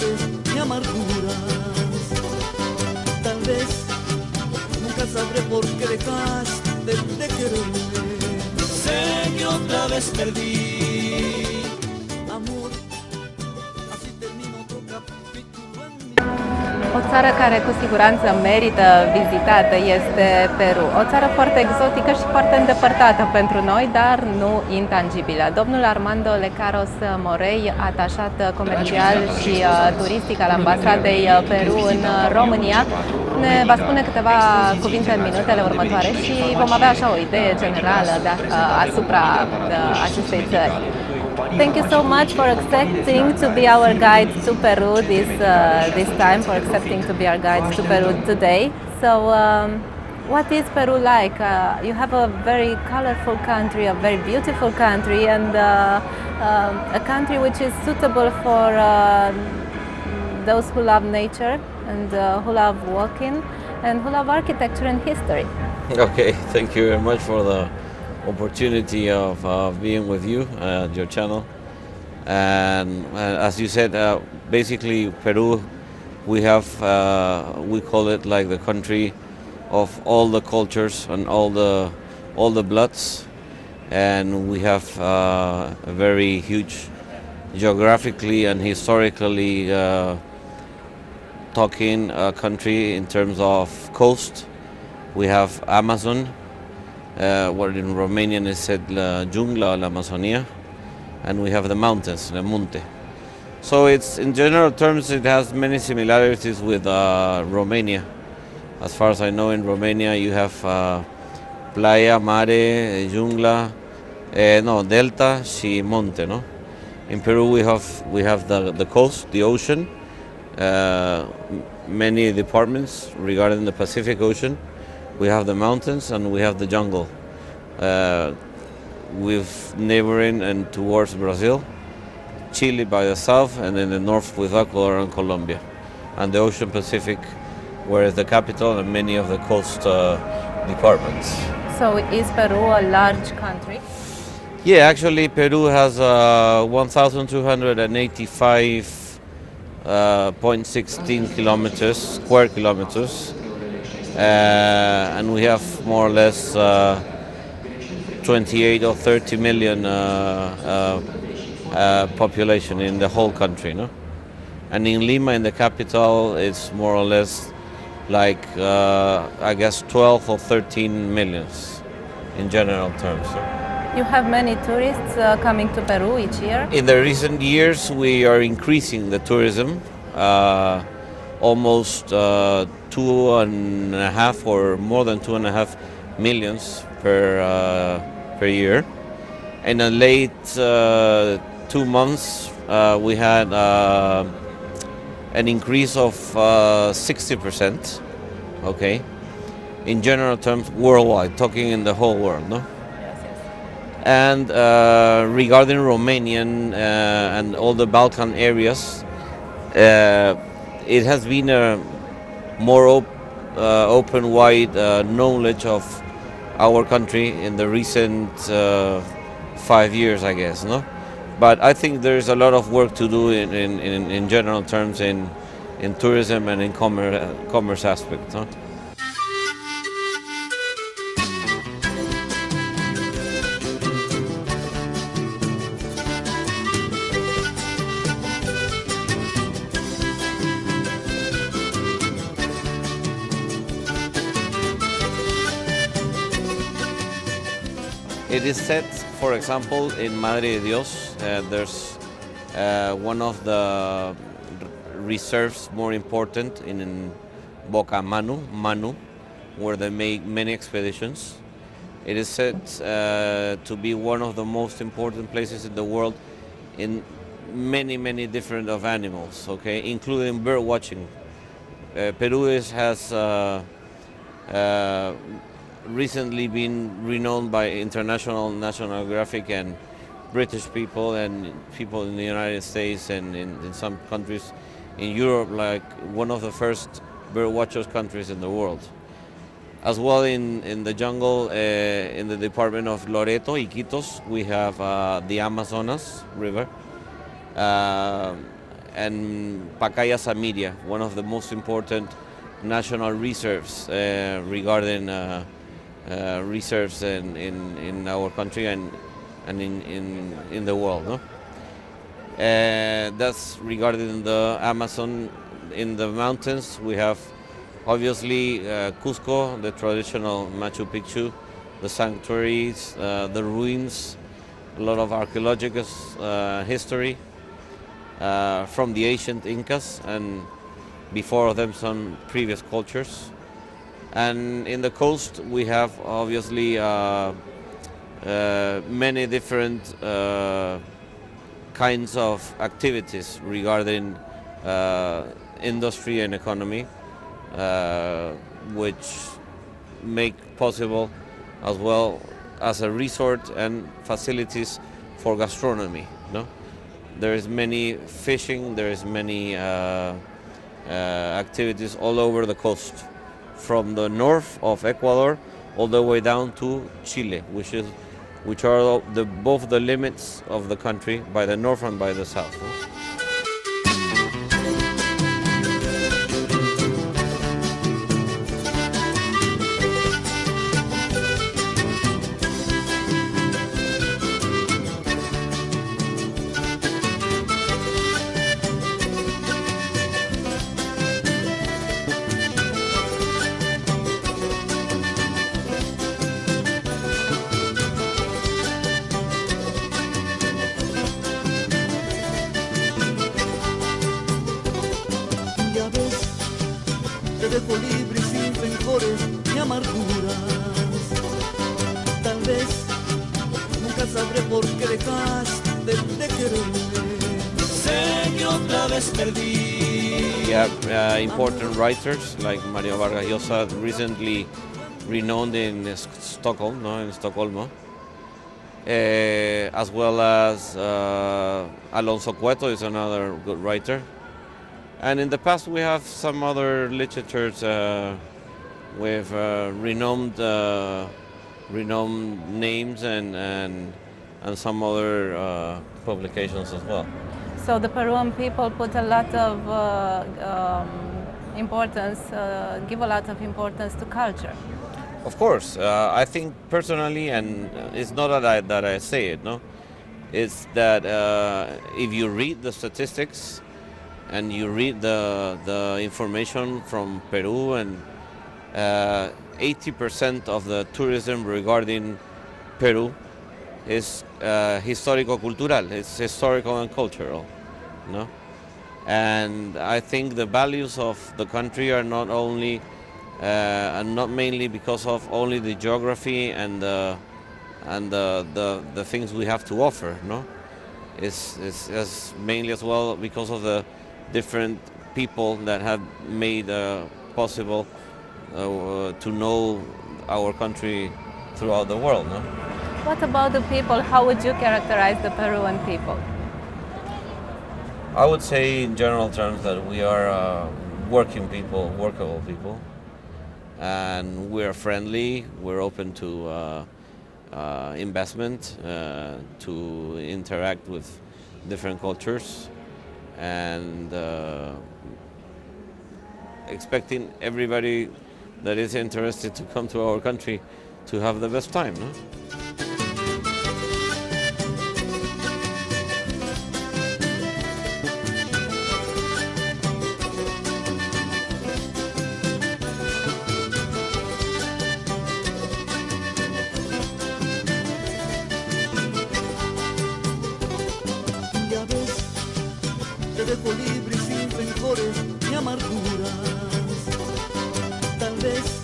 dolores ni amarguras. Tal vez nunca sabré por qué dejaste de quererme. Sé que otra vez perdí, amor, así termina otro capítulo en mi... O țară care cu siguranță merită vizitată este Peru. O țară foarte exotică și foarte îndepărtată pentru noi, dar nu intangibilă. Domnul Armando Lecaros Morei, atașat comercial și turistic al ambasadei Peru în România, ne va spune câteva cuvinte în minutele următoare și vom avea așa o idee generală asupra acestei țări. Thank you so much for accepting to be our guide to Peru this time, for accepting to be our guide to Peru today. So, what is Peru like? You have a very colorful country, a very beautiful country, and a country which is suitable for those who love nature and who love walking and who love architecture and history. Okay, thank you very much for the opportunity of being with you at your channel. And as you said, basically Peru, we have we call it like the country of all the cultures and all the bloods, and we have a very huge geographically and historically talking country in terms of coast. We have Amazon, what in Romanian is said la jungla, la Amazonia, and we have the mountains, the monte. So it's, in general terms, it has many similarities with Romania. As far as I know, in Romania you have playa, mare, jungla, delta și monte, no? In Peru we have the coast, the ocean, many departments regarding the Pacific Ocean. We have the mountains and we have the jungle. With neighboring and towards Brazil, Chile by the south, and in the north with Ecuador and Colombia, and the Ocean Pacific, where is the capital and many of the coast departments. So is Peru a large country? Yeah, actually Peru has 1,285.16 kilometers, square kilometers, and we have more or less 28 or 30 million population in the whole country, no? And in Lima, in the capital, it's more or less like I guess 12 or 13 millions in general terms. So. You have many tourists coming to Peru each year? In the recent years, we are increasing the tourism, almost 2.5 or more than 2.5 millions per year. In the late 2 months, we had an increase of 60%. Okay, in general terms, worldwide, talking in the whole world, no? And regarding Romanian and all the Balkan areas, it has been a more open, wide knowledge of our country in the recent 5 years, I guess, no? But I think there is a lot of work to do in general terms in tourism and in commerce aspects, no? It is said, for example, in Madre de Dios, there's one of the reserves more important in Boca Manu, where they make many expeditions. It is said to be one of the most important places in the world in many different of animals, okay, including bird watching. Peru has recently been renowned by international National Geographic and British people and people in the United States and in some countries in Europe, like one of the first bird watchers countries in the world. As well in the jungle, in the department of Loreto, Iquitos, we have the Amazonas River. and Pacaya Media, one of the most important national reserves regarding reserves in our country and in the world. No? That's regarding the Amazon. In the mountains, we have obviously Cusco, the traditional Machu Picchu, the sanctuaries, the ruins, a lot of archaeological history from the ancient Incas and before them some previous cultures. And in the coast we have obviously many different kinds of activities regarding industry and economy, which make possible as well as a resort and facilities for gastronomy. No? There is many fishing, there is many activities all over the coast, from the north of Ecuador all the way down to Chile, which are both the limits of the country by the north and by the south. No? dejo libre y sin rencores ni amarguras. Tal vez nunca sabré por qué dejaste de quererme. Sé que otra vez perdí. We have important writers like Mario Vargas Llosa, recently renowned in Stockholm, no, in Stockholm, as well as Alonso Cueto is another good writer. And in the past we have some other literatures with renowned names and some other publications as well. So the Peruvian people put a lot of importance, give a lot of importance to culture. Of course, I think personally, and it's not that I say it, no, it's that if you read the statistics and you read the information from Peru, and 80% of the tourism regarding Peru is historico-cultural, it's historical and cultural, no? And I think the values of the country are not only and not mainly because of only the geography and the things we have to offer, no? It's mainly as well because of the different people that have made possible to know our country throughout the world, no? What about the people? How would you characterize the Peruvian people? I would say in general terms that we are working people, workable people, and we're friendly, we're open to investment, to interact with different cultures, and expecting everybody that is interested to come to our country to have the best time, no? Te dejo libre y sin rencores ni amarguras. Tal vez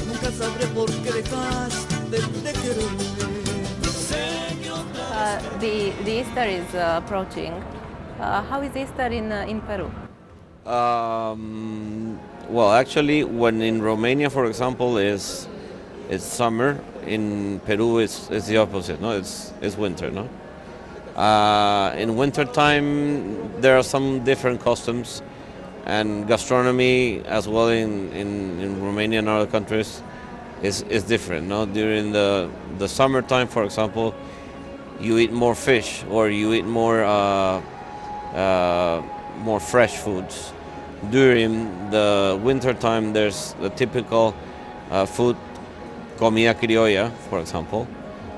nunca sabré por qué dejaste de quererme. The Easter is approaching. How is Easter in Peru? Well, actually, when in Romania, for example, it's summer. In Peru, it's the opposite. No, it's winter. No. In winter time, there are some different customs, and gastronomy as well in Romania and other countries is different. No, during the summertime, for example, you eat more fish or you eat more more fresh foods. During the winter time, there's the typical food, comida criolla, for example.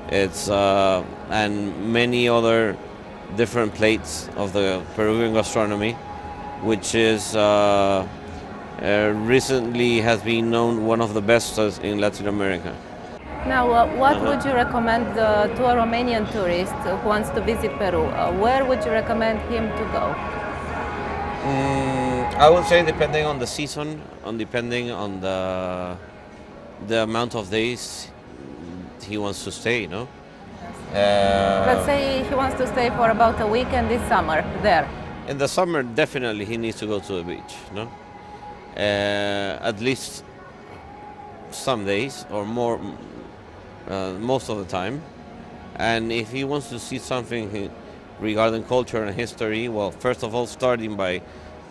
It's and many other different plates of the Peruvian gastronomy, which is recently has been known one of the best in Latin America. Now, what would you recommend to a Romanian tourist who wants to visit Peru? Where would you recommend him to go? I would say depending on the season, depending on the amount of days he wants to stay, no? Let's say he wants to stay for about a week and this summer there. In the summer, definitely he needs to go to the beach, no? At least some days or more, most of the time. And if he wants to see something regarding culture and history, well, first of all, starting by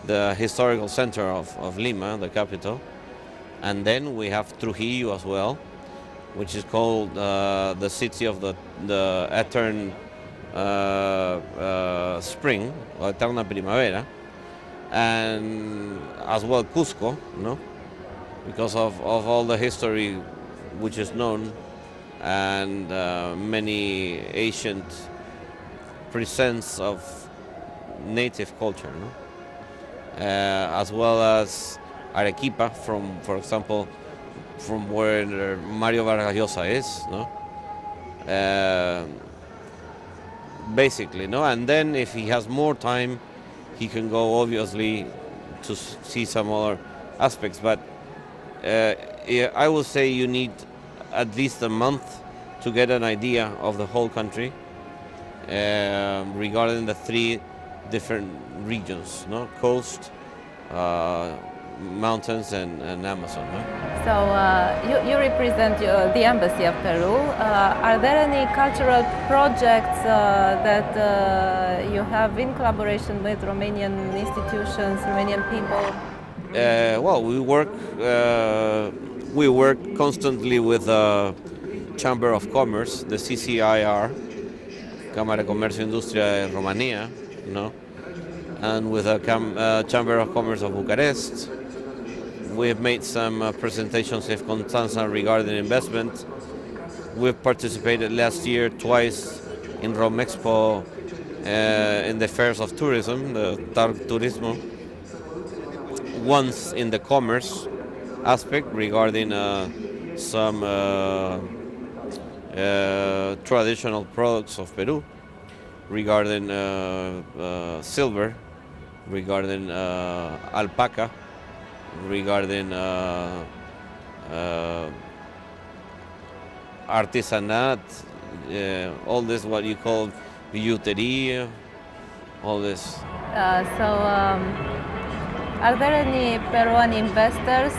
the historical center of Lima, the capital, and then we have Trujillo as well, which is called the city of the eternal spring, or eterna primavera, and as well Cusco, no, because of all the history which is known, and many ancient presence of native culture, no? As well as Arequipa, for example, from where Mario Vargas Llosa is, no? Basically, no. And then if he has more time, he can go obviously to see some other aspects. But I would say you need at least a month to get an idea of the whole country regarding the three different regions, no? Coast, mountains, and Amazon. No? So you represent the Embassy of Peru. Are there any cultural projects that you have in collaboration with Romanian institutions, Romanian people? Well, we work constantly with the Chamber of Commerce, the CCIR, Cámara de Comercio e Industria de Romania, no? And with the Chamber of Commerce of Bucharest. We've made some presentations with Constanța regarding investment. We've participated last year twice in Rome Expo in the fairs of tourism, the turismul. Once in the commerce aspect regarding some traditional products of Peru, regarding silver, regarding alpaca, regarding artisanat, all this what you call billutería, all this. Are there any Peruvian investors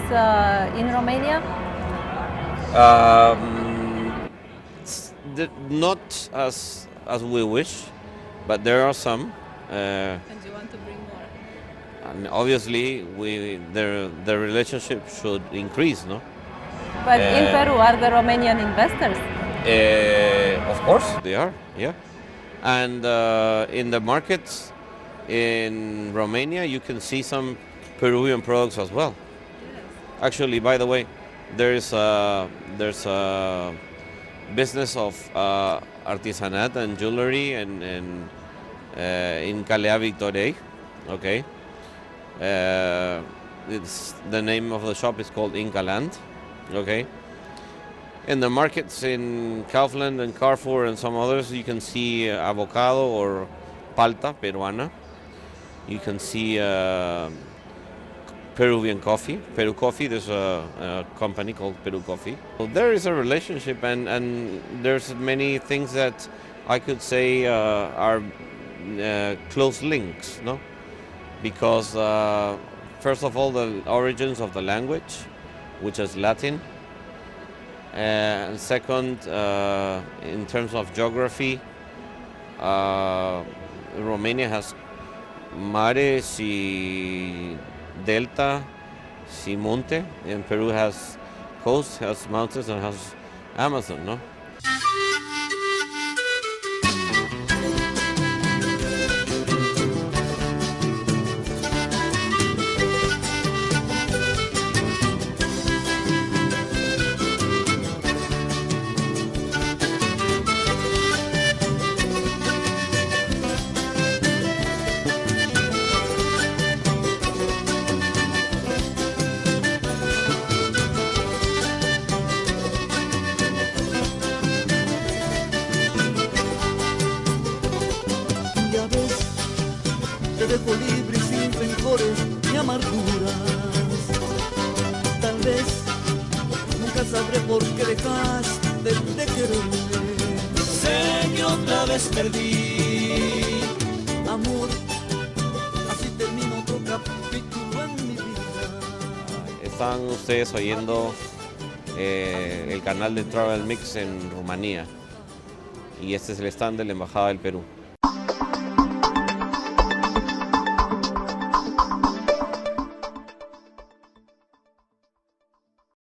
in Romania? Not as we wish, but there are some. And you want to bring more? And obviously, the relationship should increase, no? But in Peru, are there Romanian investors? Of course, they are, yeah. And in the markets in Romania, you can see some Peruvian products as well. Actually, by the way, there's a business of artisanat and jewelry in Calea Victoriei, okay. It's the name of the shop is called Inca Land, okay. In the markets in Kaufland and Carrefour and some others, you can see avocado or palta peruana. You can see Peruvian coffee, Peru Coffee. There's a company called Peru Coffee. So there is a relationship, and there's many things that I could say are close links, no? Because first of all, the origins of the language, which is Latin, and second, in terms of geography, Romania has mares y delta, y monte, and Peru has coast, has mountains, and has Amazon, no? dejo libre y sin rencores ni amarguras. Tal vez nunca sabré por qué dejaste de quererme. Sé que otra vez perdí, amor, así termina otro capítulo en mi vida. Están ustedes oyendo el canal de Travel Mix en Rumanía y este es el stand de la Embajada del Perú.